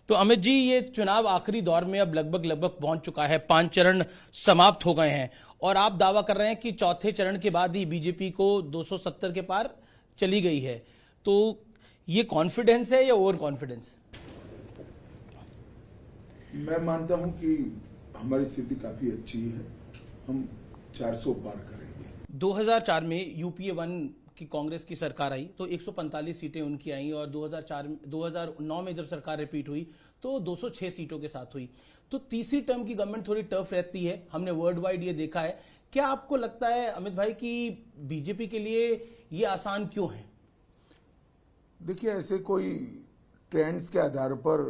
तो अमित जी, ये चुनाव आखिरी दौर में अब लगभग पहुंच चुका है। 5 चरण समाप्त हो गए हैं और आप दावा कर रहे हैं कि चौथे चरण के बाद ही बीजेपी को 270 के पार चली गई है। तो ये कॉन्फिडेंस है या ओवर कॉन्फिडेंस? मैं मानता हूं कि हमारी स्थिति काफी अच्छी है। हम 400 पार करेंगे। 2004 में यूपीए 1 की कांग्रेस की सरकार आई तो 145 सीटें उनकी आई और 2009 में जब सरकार रिपीट हुई तो 206 सीटों के साथ हुई। तो तीसरी टर्म की गवर्नमेंट थोड़ी टफ रहती है, हमने वर्ल्ड वाइड ये देखा है। क्या आपको लगता है अमित भाई कि बीजेपी के लिए ये आसान क्यों है? देखिए, ऐसे कोई ट्रेंड्स के आधार पर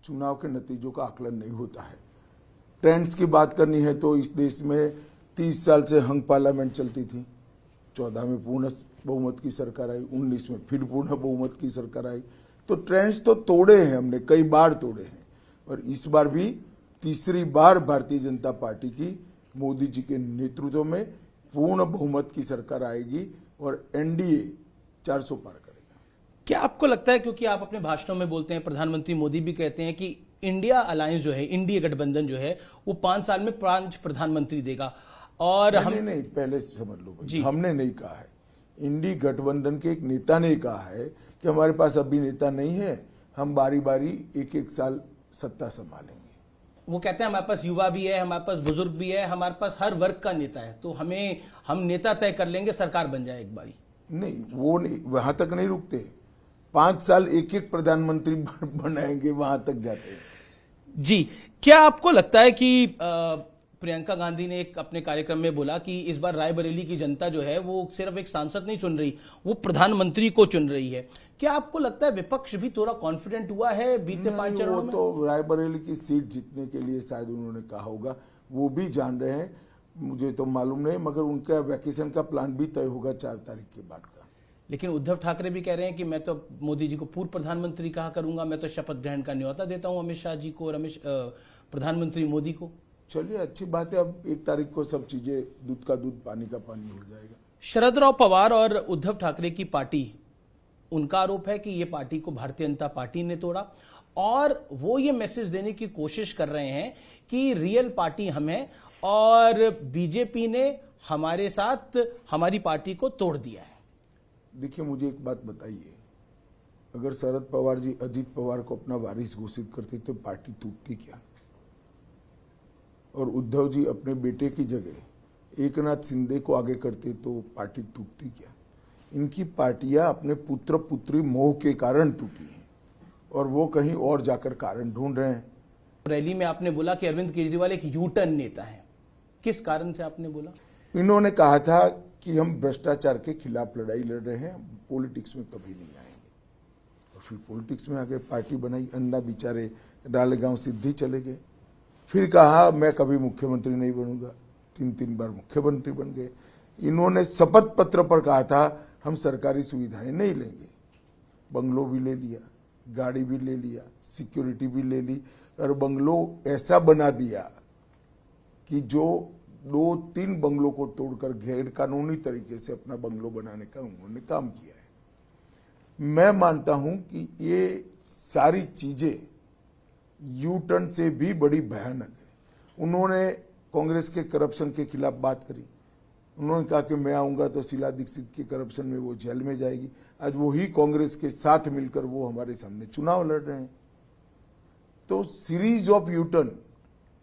चुनाव के नतीजों का आकलन नहीं होता है। ट्रेंड्स की बात करनी है तो इस देश में 30 साल से हंग पार्लियामेंट चलती थी। 14 में पूर्ण बहुमत की सरकार आई, 19 में फिर पूर्ण बहुमत की सरकार आई। तो ट्रेंड्स तो तोड़े हैं हमने, कई बार तोड़े हैं और इस बार भी तीसरी बार भारतीय जनता पार्टी की मोदी जी के नेतृत्व में पूर्ण बहुमत की सरकार आएगी और एनडीए 400 पार करेगा। क्या आपको लगता है, क्योंकि आप अपने भाषणों में बोलते हैं, प्रधानमंत्री मोदी भी कहते हैं कि इंडिया अलायंस जो है, इंडिया गठबंधन जो है, वो 5 साल में 5 प्रधानमंत्री देगा और नहीं, पहले समझ लो भाई, हमने नहीं कहा है। इंडी गठबंधन के एक नेता ने कहा है कि हमारे पास अभी नेता नहीं है, हम बारी बारी एक साल सत्ता संभालेंगे। वो कहते हैं हमारे पास युवा भी है, हमारे पास बुजुर्ग भी है, हमारे पास हर वर्ग का नेता है, तो हम नेता तय कर लेंगे, सरकार बन जाए एक बारी। नहीं, वो नहीं, वहां तक नहीं रुकते। 5 साल एक प्रधानमंत्री बनाएंगे, वहां तक जाते हैं। जी, क्या आपको लगता है कि प्रियंका गांधी ने एक अपने कार्यक्रम में बोला कि इस बार रायबरेली की जनता जो है वो सिर्फ एक सांसद नहीं चुन रही, वो प्रधानमंत्री को चुन रही है। क्या आपको लगता है विपक्ष भी थोड़ा कॉन्फिडेंट हुआ है बीते 5 चरणों में? तो रायबरेली की सीट जीतने के लिए शायद उन्होंने कहा होगा, वो भी जान रहे हैं, मुझे तो मालूम नहीं, मगर उनका वैकेशन का प्लान भी तय होगा 4 तारीख के बाद का। लेकिन उद्धव ठाकरे भी कह रहे हैं कि मैं तो मोदी जी को पूर्व प्रधानमंत्री कहा करूंगा, मैं तो शपथ ग्रहण का न्योता देता हूं अमित शाह जी को और प्रधानमंत्री मोदी को। चलिए, अच्छी बात है। अब 1 तारीख को सब चीजें दूध का दूध पानी का पानी हो जाएगा। शरद राव पवार और उद्धव ठाकरे की पार्टी, उनका आरोप है कि ये पार्टी को भारतीय जनता पार्टी ने तोड़ा और वो ये मैसेज देने की कोशिश कर रहे हैं कि रियल पार्टी हम हैं और बीजेपी ने हमारे साथ हमारी पार्टी को तोड़ दिया है। देखिए, मुझे एक बात बताइए, अगर शरद पवार जी अजीत पवार को अपना वारिस घोषित करते तो पार्टी टूटती क्या? और उद्धव जी अपने बेटे की जगह एकनाथ शिंदे को आगे करते तो पार्टी टूटती क्या? इनकी पार्टियां अपने पुत्र पुत्री मोह के कारण टूटी हैं और वो कहीं और जाकर कारण ढूंढ रहे हैं। रैली में आपने बोला कि अरविंद केजरीवाल एक यू टर्न नेता है, किस कारण से आपने बोला? इन्होंने कहा था कि हम भ्रष्टाचार के खिलाफ लड़ाई लड़ रहे हैं, पॉलिटिक्स में कभी नहीं आएंगे। और फिर पॉलिटिक्स में आगे पार्टी बनाई, अन्ना बेचारे डालेगांव सिद्धि चले गए। फिर कहा मैं कभी मुख्यमंत्री नहीं बनूंगा, 3 बार मुख्यमंत्री बन गए। इन्होंने शपथ पत्र पर कहा था हम सरकारी सुविधाएं नहीं लेंगे, बंगलो भी ले लिया, गाड़ी भी ले लिया, सिक्योरिटी भी ले ली और बंगलो ऐसा बना दिया कि जो 2-3 बंगलों को तोड़कर गैर कानूनी तरीके से अपना बंगलो बनाने का उन्होंने काम किया है। मैं मानता हूं कि ये सारी चीजें यू टर्न से भी बड़ी भयानक है। उन्होंने कांग्रेस के करप्शन के खिलाफ बात करी, उन्होंने कहा कि मैं आऊंगा तो शीला दीक्षित के करप्शन में वो जेल में जाएगी। आज वही कांग्रेस के साथ मिलकर वो हमारे सामने चुनाव लड़ रहे हैं। तो सीरीज ऑफ यू टर्न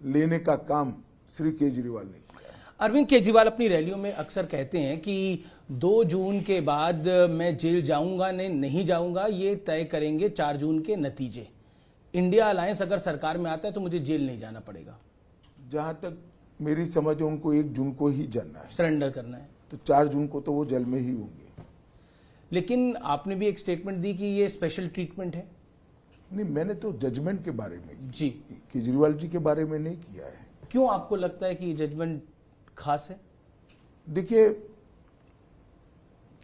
लेने का काम श्री केजरीवाल ने किया। अरविंद केजरीवाल अपनी रैलियों में अक्सर कहते हैं कि 2 जून के बाद मैं जेल जाऊंगा नहीं जाऊंगा, ये तय करेंगे 4 जून के नतीजे। इंडिया अलायंस अगर सरकार में आता है तो मुझे जेल नहीं जाना पड़ेगा। जहां तक मेरी समझ है, उनको 1 जून को ही जाना है, सरेंडर करना है। तो 4 जून को तो वो जेल में ही होंगे। लेकिन आपने भी एक स्टेटमेंट दी कि ये स्पेशल ट्रीटमेंट है। नहीं, मैंने तो जजमेंट के बारे में जी, केजरीवाल जी के बारे में नहीं किया है। क्यों आपको लगता है कि ये जजमेंट खास है? देखिए,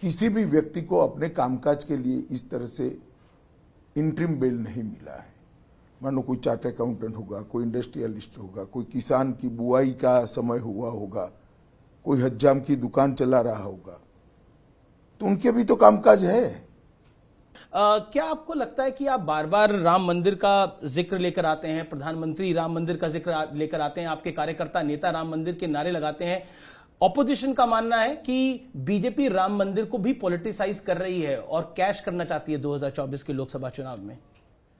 किसी भी व्यक्ति को अपने कामकाज के लिए इस तरह से इंटरिम बेल नहीं मिला है। मानो कोई चार्ट अकाउंटेंट होगा, कोई इंडस्ट्रियलिस्ट होगा, कोई किसान की बुआई का समय हुआ होगा, कोई हज्जाम की दुकान चला रहा होगा, तो उनके भी तो कामकाज है। क्या आपको लगता है कि आप बार बार राम मंदिर का जिक्र लेकर आते हैं, प्रधानमंत्री राम मंदिर का जिक्र लेकर आते हैं, आपके कार्यकर्ता नेता राम मंदिर के नारे लगाते हैं, ऑपोजिशन का मानना है कि बीजेपी राम मंदिर को भी पॉलिटिसाइज कर रही है और कैश करना चाहती है 2024 के लोकसभा चुनाव में?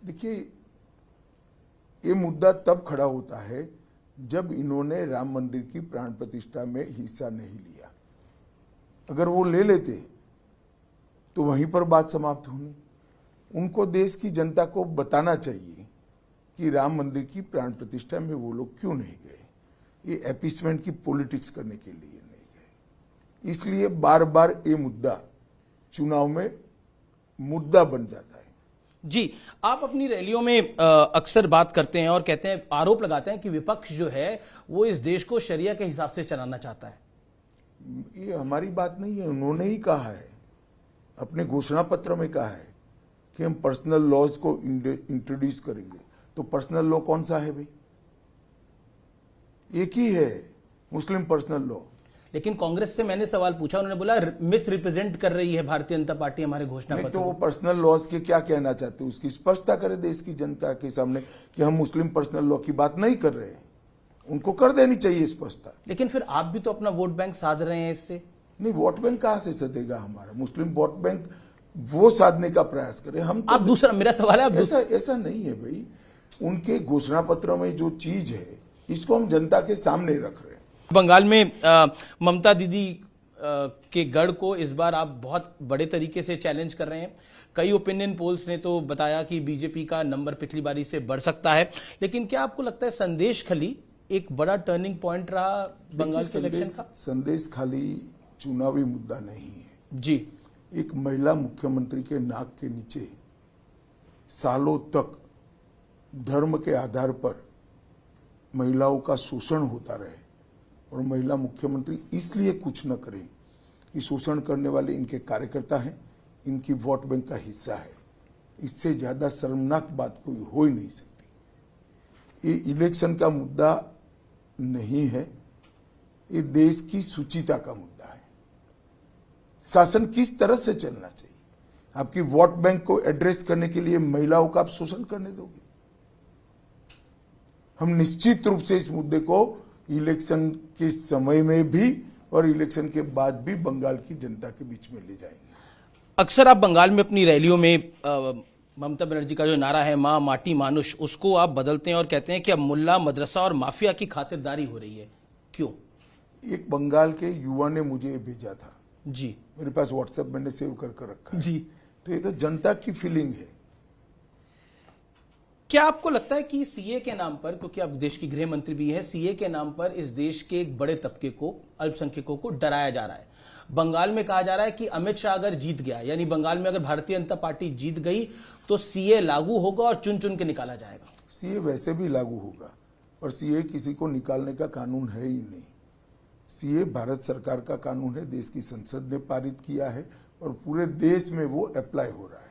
देखिए, ये मुद्दा तब खड़ा होता है जब इन्होंने राम मंदिर की प्राण प्रतिष्ठा में हिस्सा नहीं लिया। अगर वो ले लेते तो वहीं पर बात समाप्त होनी। उनको देश की जनता को बताना चाहिए कि राम मंदिर की प्राण प्रतिष्ठा में वो लोग क्यों नहीं गए। ये एपीसमेंट की पॉलिटिक्स करने के लिए नहीं गए। इसलिए बार बार ये मुद्दा चुनाव में मुद्दा बन जाता है। जी, आप अपनी रैलियों में अक्सर बात करते हैं और कहते हैं, आरोप लगाते हैं कि विपक्ष जो है वो इस देश को शरिया के हिसाब से चलाना चाहता है। ये हमारी बात नहीं है, उन्होंने ही कहा है, अपने घोषणा पत्र में कहा है कि हम पर्सनल लॉज को इंट्रोड्यूस करेंगे। तो पर्सनल लॉ कौन सा है भाई? एक ही है, मुस्लिम पर्सनल लॉ। लेकिन कांग्रेस से मैंने सवाल पूछा, उन्होंने बोला मिस रिप्रेजेंट कर रही है भारतीय जनता पार्टी हमारे घोषणा पत्र। तो वो पर्सनल लॉज के क्या कहना चाहते हैं उसकी स्पष्टता करे देश की जनता के सामने कि हम मुस्लिम पर्सनल लॉ की बात नहीं कर रहे हैं। उनको कर देनी चाहिए स्पष्टता। लेकिन फिर आप भी तो अपना वोट बैंक साध रहे हैं इससे। नहीं, वोट बैंक कहां से सदेगा हमारा? मुस्लिम वोट बैंक वो साधने का प्रयास करें हम तो। आप दूसरा, मेरा सवाल है, ऐसा नहीं है भाई। उनके घोषणा पत्र में जो चीज है इसको हम जनता के सामने रख रहे हैं। बंगाल में ममता दीदी के गढ़ को इस बार आप बहुत बड़े तरीके से चैलेंज कर रहे हैं। कई ओपिनियन पोल्स ने तो बताया कि बीजेपी का नंबर पिछली बारी से बढ़ सकता है। लेकिन क्या आपको लगता है संदेश खाली एक बड़ा टर्निंग पॉइंट रहा बंगाल के इलेक्शन का? संदेश खाली चुनावी मुद्दा नहीं है जी। एक महिला मुख्यमंत्री के नाक के नीचे सालों तक धर्म के आधार पर महिलाओं का शोषण होता रहे और महिला मुख्यमंत्री इसलिए कुछ न करे कि शोषण करने वाले इनके कार्यकर्ता हैं, इनकी वोट बैंक का हिस्सा है। इससे ज्यादा शर्मनाक बात कोई हो ही नहीं सकती। ये इलेक्शन का मुद्दा नहीं है, ये देश की सुचिता का मुद्दा है। शासन किस तरह से चलना चाहिए? आपकी वोट बैंक को एड्रेस करने के लिए महिलाओं का आप शोषण करने दोगे? हम निश्चित रूप से इस मुद्दे को इलेक्शन के समय में भी और इलेक्शन के बाद भी बंगाल की जनता के बीच में ले जाएंगे। अक्सर आप बंगाल में अपनी रैलियों में ममता बनर्जी का जो नारा है माँ माटी मानुष, उसको आप बदलते हैं और कहते हैं कि अब मुल्ला मदरसा और माफिया की खातिरदारी हो रही है। क्यों? एक बंगाल के युवा ने मुझे भेजा था जी, मेरे पास व्हाट्सएप मैंने सेव कर रखा है जी। तो ये तो जनता की फीलिंग है। क्या आपको लगता है कि सीए के नाम पर, क्योंकि आप देश की गृह मंत्री भी हैं, सीए के नाम पर इस देश के एक बड़े तबके को, अल्पसंख्यकों को डराया जा रहा है? बंगाल में कहा जा रहा है कि अमित शाह अगर जीत गया, यानी बंगाल में अगर भारतीय जनता पार्टी जीत गई तो सीए लागू होगा और चुन चुन के निकाला जाएगा। सीए वैसे भी लागू होगा और सीए किसी को निकालने का कानून है ही नहीं। सीए भारत सरकार का कानून है, देश की संसद ने पारित किया है और पूरे देश में वो अप्लाई हो रहा है।